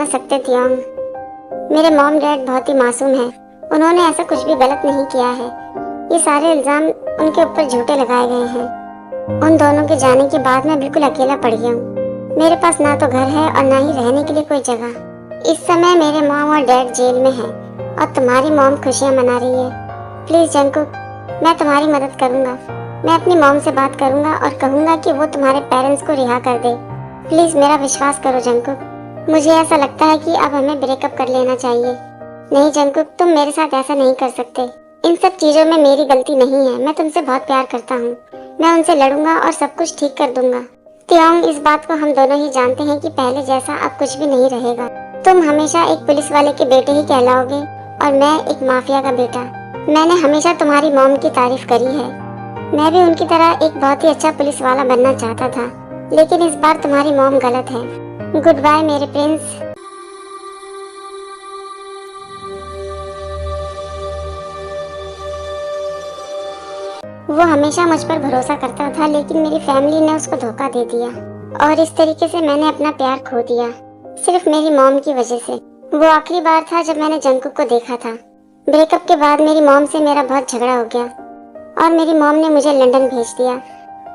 समझ सकते तियोंग। मेरे मॉम डैड बहुत ही मासूम हैं। उन्होंने ऐसा कुछ भी गलत नहीं किया है। ये सारे इल्जाम उनके ऊपर झूठे लगाए गए हैं। उन दोनों के जाने के बाद मैं बिल्कुल अकेला पड़ गया हूँ। मेरे पास ना तो घर है और ना ही रहने के लिए कोई जगह। इस समय मेरे मॉम और डैड जेल में हैं और तुम्हारी मॉम खुशियाँ मना रही है। प्लीज जंगकुक, मैं तुम्हारी मदद करूँगा। मैं अपनी मॉम से बात करूँगा और कहूँगा कि वो तुम्हारे पेरेंट्स को रिहा कर दे। प्लीज मेरा विश्वास करो जंगकुक। मुझे ऐसा लगता है कि अब हमें ब्रेकअप कर लेना चाहिए। नहीं जंगकुक, तुम मेरे साथ ऐसा नहीं कर सकते। इन सब चीजों में मेरी गलती नहीं है। मैं तुमसे बहुत प्यार करता हूँ। मैं उनसे लड़ूंगा और सब कुछ ठीक कर दूंगा। तियोंग, इस बात को हम दोनों ही जानते हैं कि पहले जैसा अब कुछ भी नहीं रहेगा। तुम हमेशा एक पुलिस वाले के बेटे ही कहलाओगे और मैं एक माफिया का बेटा। मैंने हमेशा तुम्हारी मॉम की तारीफ करी है। मैं भी उनकी तरह एक बहुत ही अच्छा पुलिस वाला बनना चाहता था, लेकिन इस बार तुम्हारी मॉम गलत है। गुड बाय मेरे प्रिंस। वो हमेशा मुझ पर भरोसा करता था, लेकिन मेरी फैमिली ने उसको धोखा दे दिया और इस तरीके से मैंने अपना प्यार खो दिया, सिर्फ मेरी मॉम की वजह से। वो आखिरी बार था जब मैंने जंगकुक को देखा था। ब्रेकअप के बाद मेरी मॉम से मेरा बहुत झगड़ा हो गया और मेरी मॉम ने मुझे लंदन भेज दिया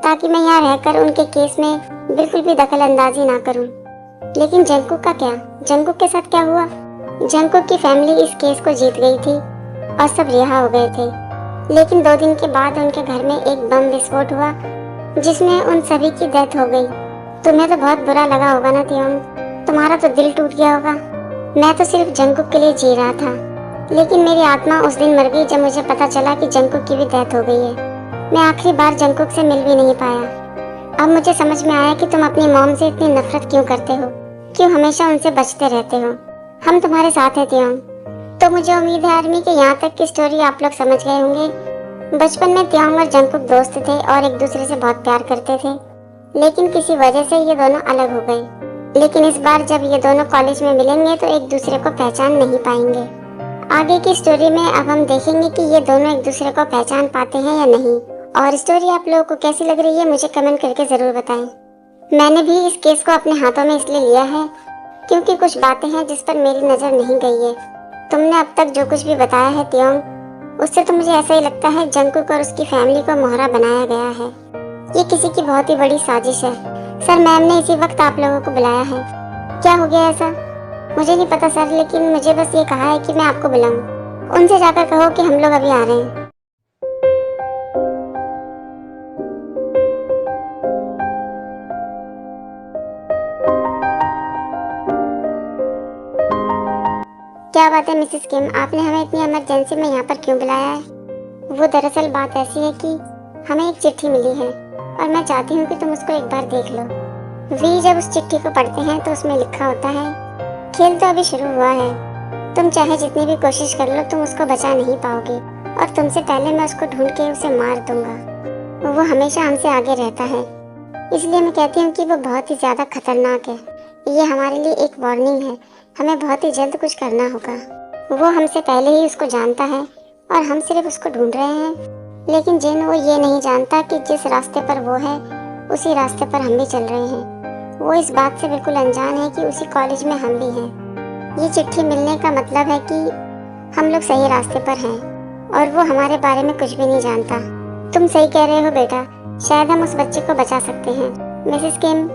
ताकि मैं यहाँ रहकर उनके केस में बिल्कुल भी दखल अंदाजी ना करूँ। लेकिन जंगकुक का क्या? जंगकुक के साथ क्या हुआ? जंगकुक की फैमिली इस केस को जीत गई थी और सब रिहा हो गए थे, लेकिन 2 दिन के बाद उनके घर में एक बम विस्फोट हुआ जिसमें उन सभी की डेथ हो गई। तुम्हें तो बहुत बुरा लगा होगा ना तियोंग, तुम्हारा तो दिल टूट गया होगा। मैं तो सिर्फ जंगकुक के लिए जी रहा था, लेकिन मेरी आत्मा उस दिन मर गई जब मुझे पता चला कि जंगकुक की भी डेथ हो गई है। मैं आखिरी बार जंगकुक से मिल भी नहीं पाया। अब मुझे समझ में आया कि तुम अपनी मॉम से इतनी नफरत क्यों करते हो, क्यों हमेशा उनसे बचते रहते हो। हम तुम्हारे साथ हैं तियोंग। तो मुझे उम्मीद है आर्मी के यहाँ तक की स्टोरी आप लोग समझ गए होंगे। बचपन में तियोंग और जंगकुक दोस्त थे और एक दूसरे से बहुत प्यार करते थे, लेकिन किसी वजह से ये दोनों अलग हो गए। लेकिन इस बार जब ये दोनों कॉलेज में मिलेंगे तो एक दूसरे को पहचान नहीं पाएंगे। आगे की स्टोरी में अब हम देखेंगे कि ये दोनों एक दूसरे को पहचान पाते हैं या नहीं। और स्टोरी आप लोगों को कैसी लग रही है मुझे कमेंट करके जरूर बताएं। मैंने भी इस केस को अपने हाथों में इसलिए लिया है क्योंकि कुछ बातें हैं जिस पर मेरी नजर नहीं गई है। तुमने अब तक जो कुछ भी बताया है तियोंग, उससे तो मुझे ऐसा ही लगता है जंगकुक और उसकी फैमिली को मोहरा बनाया गया है। ये किसी की बहुत ही बड़ी साजिश है। सर, मैम ने इसी वक्त आप लोगों को बुलाया है। क्या हो गया ऐसा? मुझे नहीं पता सर, लेकिन मुझे बस ये कहा है कि मैं आपको बुलाऊं। उनसे जाकर कहो कि हम लोग अभी आ रहे हैं। क्या बात है मिसेस किम, आपने हमें इतनी इमरजेंसी में यहाँ पर क्यों बुलाया है? वो दरअसल बात ऐसी है कि हमें एक चिट्ठी मिली है और मैं चाहती हूँ कि तुम उसको एक बार देख लो। वी जब उस चिट्ठी को पढ़ते हैं तो उसमें लिखा होता है, खेल तो अभी शुरू हुआ है, तुम चाहे जितनी भी कोशिश कर लो तुम उसको बचा नहीं पाओगे और तुमसे पहले मैं उसको ढूंढ के उसे मार दूंगा। वो हमेशा हमसे आगे रहता है, इसलिए मैं कहती हूँ कि वो बहुत ही ज्यादा खतरनाक है। ये हमारे लिए एक वार्निंग है, हमें बहुत ही जल्द कुछ करना होगा। वो हमसे पहले ही उसको जानता है और हम सिर्फ उसको ढूंढ रहे हैं। लेकिन जिन वो ये नहीं जानता कि जिस रास्ते पर वो है उसी रास्ते पर हम भी चल रहे हैं। वो इस बात से बिल्कुल अनजान है कि उसी कॉलेज में हम भी हैं। ये चिट्ठी मिलने का मतलब है कि हम लोग सही रास्ते पर हैं और वो हमारे बारे में कुछ भी नहीं जानता। तुम सही कह रहे हो बेटा, शायद हम उस बच्चे को बचा सकते हैं। मिसेस किम,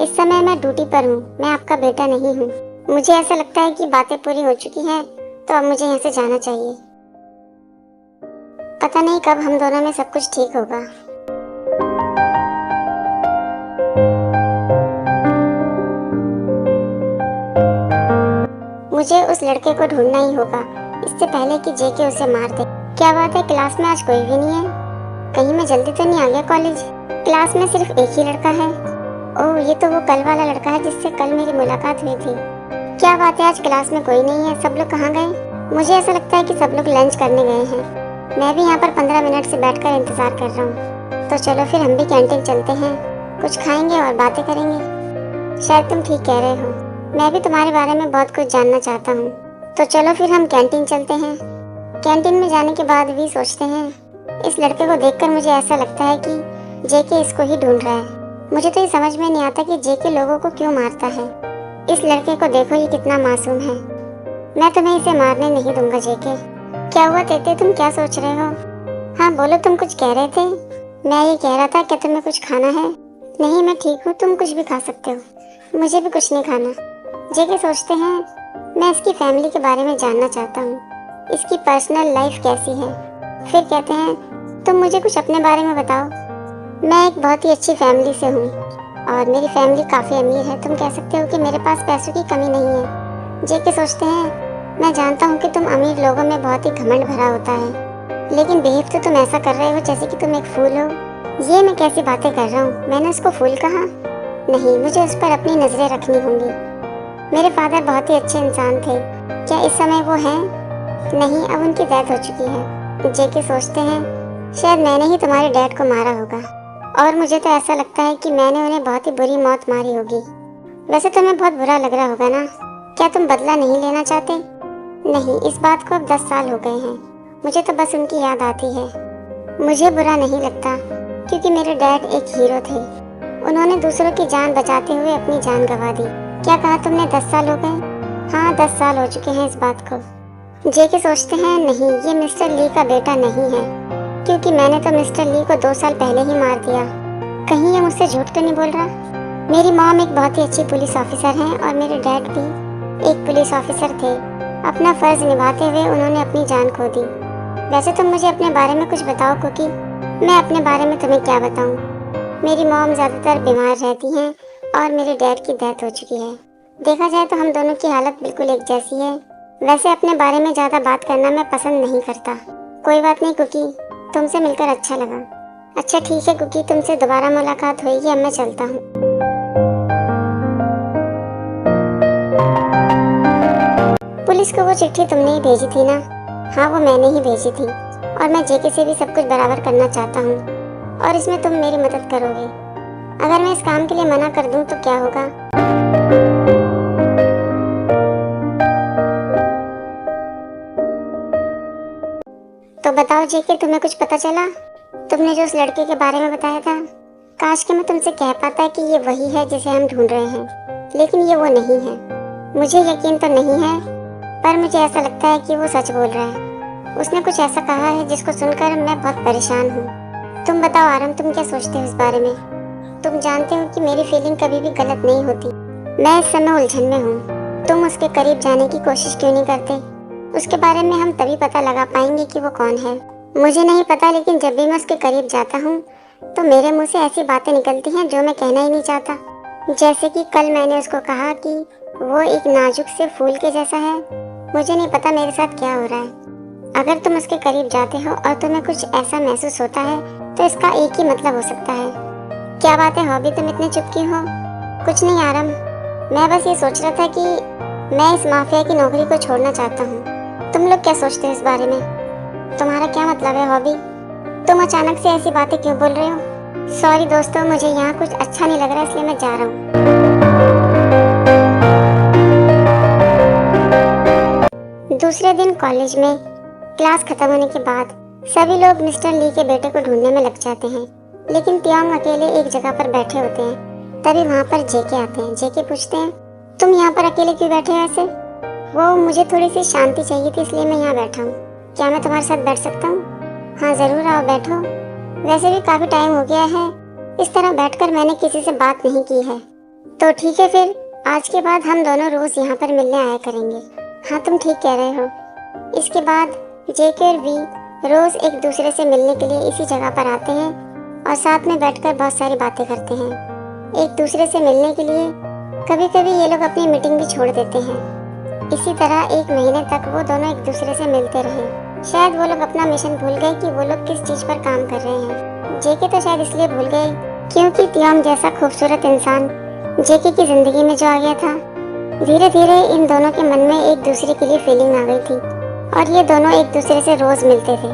इस समय मैं ड्यूटी पर हूँ, मैं आपका बेटा नहीं हूँ। मुझे ऐसा लगता है कि बातें पूरी हो चुकी हैं, तो अब मुझे यहाँ से जाना चाहिए। पता नहीं कब हम दोनों में सब कुछ ठीक होगा। मुझे उस लड़के को ढूंढना ही होगा इससे पहले कि जेके उसे मार दे। क्या बात है, क्लास में आज कोई भी नहीं है? कहीं मैं जल्दी तो नहीं आ गया कॉलेज? क्लास में सिर्फ एक ही लड़का है। ओह, ये तो वो कल वाला लड़का है जिससे कल मेरी मुलाकात हुई थी। क्या बात है, आज क्लास में कोई नहीं है, सब लोग कहाँ गए? मुझे ऐसा लगता है कि सब लोग लंच करने गए हैं। मैं भी यहाँ पर 15 मिनट से बैठकर इंतजार कर रहा हूँ। तो चलो फिर हम भी कैंटीन चलते हैं, कुछ खाएंगे और बातें करेंगे। शायद तुम ठीक कह रहे हो, मैं भी तुम्हारे बारे में बहुत कुछ जानना चाहता हूँ। तो चलो फिर हम कैंटीन चलते हैं। कैंटीन में जाने के बाद भी सोचते हैं, इस लड़के को देखकर मुझे ऐसा लगता है कि जेके इसको ही ढूंढ रहा है। मुझे तो ये समझ में नहीं आता कि जेके लोगों को क्यों मारता है। इस लड़के को देखो, ये कितना मासूम है। मैं तुम्हें इसे मारने नहीं दूंगा जेके। क्या हुआ तेते, तुम क्या सोच रहे हो? हाँ बोलो, तुम कुछ कह रहे थे। मैं ये कह रहा था, क्या तुम्हें कुछ खाना है? नहीं मैं ठीक हूँ, तुम कुछ भी खा सकते हो। मुझे भी कुछ नहीं खाना। जेके सोचते हैं, मैं इसकी फैमिली के बारे में जानना चाहता हूँ, इसकी पर्सनल लाइफ कैसी है। फिर कहते हैं, तुम मुझे कुछ अपने बारे में बताओ। मैं एक बहुत ही अच्छी फैमिली से हूँ और मेरी फैमिली काफ़ी अमीर है। तुम कह सकते हो कि मेरे पास पैसों की कमी नहीं है। जेके सोचते हैं, मैं जानता हूँ कि तुम अमीर लोगों में बहुत ही घमंड भरा होता है, लेकिन बिहेव तो तुम ऐसा कर रहे हो जैसे कि तुम एक फूल हो। ये मैं कैसी बातें कर रहा हूँ? मैंने उसको फूल कहा? नहीं, मुझे उस पर अपनी नज़रें रखनी होंगी। मेरे फादर बहुत ही अच्छे इंसान थे। क्या इस समय वो हैं? नहीं, अब उनकी डेथ हो चुकी है। जेके सोचते हैं, शायद मैंने ही तुम्हारे डैड को मारा होगा और मुझे तो ऐसा लगता है कि मैंने उन्हें बहुत ही बुरी मौत मारी होगी। वैसे तुम्हें बहुत बुरा लग रहा होगा ना? क्या तुम बदला नहीं लेना चाहते? नहीं, इस बात को अब 10 साल हो गए हैं। मुझे तो बस उनकी याद आती है। मुझे बुरा नहीं लगता क्योंकि मेरे डैड एक हीरो थे। उन्होंने दूसरों की जान बचाते हुए अपनी जान गंवा दी। क्या कहा तुमने, 10 साल हो गए? हाँ 10 साल हो चुके हैं इस बात को। जेके सोचते हैं, नहीं ये मिस्टर ली का बेटा नहीं है, क्योंकि मैंने तो मिस्टर ली को 2 साल पहले ही मार दिया। कहीं ये मुझसे झूठ तो नहीं बोल रहा? मेरी मॉम एक बहुत ही अच्छी पुलिस ऑफिसर हैं और मेरे डैड भी एक पुलिस ऑफिसर थे। अपना फर्ज निभाते हुए उन्होंने अपनी जान खो दी। वैसे तुम मुझे अपने बारे में कुछ बताओ कुकी। मैं अपने बारे में तुम्हें क्या बताऊं? मेरी मॉम ज़्यादातर बीमार रहती हैं और मेरे डैड की डेथ हो चुकी है। देखा जाए तो हम दोनों की हालत बिल्कुल एक जैसी है। वैसे अपने बारे में ज़्यादा बात करना मैं पसंद नहीं करता। कोई बात नहीं कुकी, तुमसे मिलकर अच्छा लगा। अच्छा ठीक है कुकी, तुमसे दोबारा मुलाकात होगी। अब मैं चलता हूँ। पुलिस को वो चिट्ठी तुमने ही भेजी थी ना? हाँ वो मैंने ही भेजी थी और मैं जेके से भी सब कुछ बराबर करना चाहता हूँ और इसमें तुम मेरी मदद करोगे। अगर मैं इस काम के लिए मना कर दूँ तो क्या होगा? तो बताओ जेके, तुम्हें कुछ पता चला? तुमने जो उस लड़के के बारे में बताया था, काश कि मैं तुमसे कह पाता कि ये वही है जिसे हम ढूंढ रहे हैं, लेकिन ये वो नहीं है। मुझे यकीन तो नहीं है, पर मुझे ऐसा लगता है कि वो सच बोल रहा है। उसने कुछ ऐसा कहा है जिसको सुनकर मैं बहुत परेशान हूँ। तुम बताओ आरम, तुम क्या सोचते हो इस बारे में? तुम जानते हो कि मेरी फीलिंग कभी भी गलत नहीं होती। मैं इस समय उलझन में हूँ। तुम उसके करीब जाने की कोशिश क्यों नहीं करते? उसके बारे में हम तभी पता लगा पाएंगे कि वो कौन है। मुझे नहीं पता, लेकिन जब भी मैं उसके करीब जाता हूँ तो मेरे मुंह से ऐसी बातें निकलती हैं जो मैं कहना ही नहीं चाहता। जैसे कि कल मैंने उसको कहा कि वो एक नाजुक से फूल के जैसा है। मुझे नहीं पता मेरे साथ क्या हो रहा है। अगर तुम उसके करीब जाते हो और तुम्हें कुछ ऐसा महसूस होता है तो इसका एक ही मतलब हो सकता है। क्या बात है हॉबी, तुम इतने चुप क्यों हो? कुछ नहीं आरम, मैं बस ये सोच रहा था कि मैं इस माफिया की नौकरी को छोड़ना चाहता हूँ। तुम लोग क्या सोचते हो इस बारे में? तुम्हारा क्या मतलब है हॉबी? तुम अचानक से ऐसी बातें क्यों बोल रहे हो? सॉरी दोस्तों, मुझे यहाँ कुछ अच्छा नहीं लग रहा, इसलिए मैं जा रहा हूँ। दूसरे दिन कॉलेज में क्लास खत्म होने के बाद सभी लोग मिस्टर ली के बेटे को ढूंढने में लग जाते हैं, लेकिन तियांग अकेले एक जगह पर बैठे होते हैं। तभी वहाँ पर जेके आते हैं। जेके पूछते हैं, तुम यहाँ पर अकेले क्यों बैठे हो ऐसे? वो मुझे थोड़ी सी शांति चाहिए थी, इसलिए मैं यहाँ बैठा हूँ। क्या मैं तुम्हारे साथ बैठ सकता हूँ? हाँ ज़रूर, आओ बैठो। वैसे भी काफ़ी टाइम हो गया है, इस तरह बैठकर मैंने किसी से बात नहीं की है। तो ठीक है फिर, आज के बाद हम दोनों रोज़ यहाँ पर मिलने आया करेंगे। हाँ तुम ठीक कह रहे हो। इसके बाद जेके और वी रोज़ एक दूसरे से मिलने के लिए इसी जगह पर आते हैं और साथ में बैठकर बहुत सारी बातें करते हैं। एक दूसरे से मिलने के लिए कभी कभी ये लोग अपनी मीटिंग भी छोड़ देते हैं। इसी तरह 1 महीने तक वो दोनों एक दूसरे से मिलते रहे। शायद वो लोग अपना मिशन भूल गए कि वो लोग किस चीज़ पर काम कर रहे हैं। जेके तो शायद इसलिए भूल गए क्योंकि तियांग जैसा खूबसूरत इंसान जेके की ज़िंदगी में जो आ गया था। धीरे धीरे इन दोनों के मन में एक दूसरे के लिए फीलिंग आ गई थी और ये दोनों एक दूसरे से रोज़ मिलते थे।